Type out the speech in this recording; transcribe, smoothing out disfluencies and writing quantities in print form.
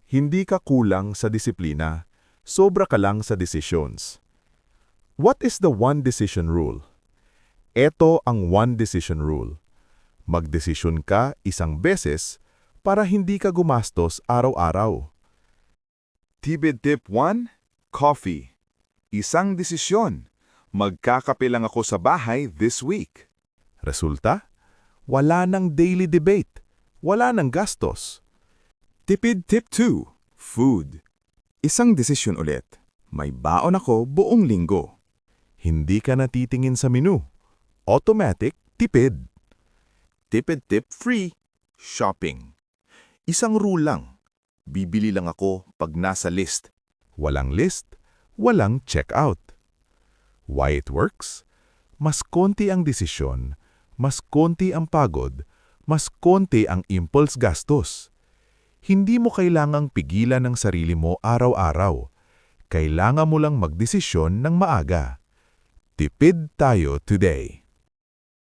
Hindi ka kulang sa disiplina, sobra ka lang sa decisions. What is the one decision rule? Ito ang one decision rule. Magdesisyon ka isang beses para hindi ka gumastos araw-araw. Tibid tip 1, coffee. Isang desisyon. Magkakape lang ako sa bahay this week. Resulta? Wala nang daily debate. Wala nang gastos. Tipid tip 2, food. Isang desisyon ulit. May baon ako buong linggo. Hindi ka natitingin sa menu. Automatic, tipid. Tipid tip 3, shopping. Isang rule lang. Bibili lang ako pag nasa list. Walang list, walang checkout. Why it works? Mas konti ang desisyon, mas konti ang pagod, mas konti ang impulse gastos. Hindi mo kailangang pigilan ang sarili mo araw-araw. Kailangan mo lang magdesisyon ng maaga. Tipid tayo today.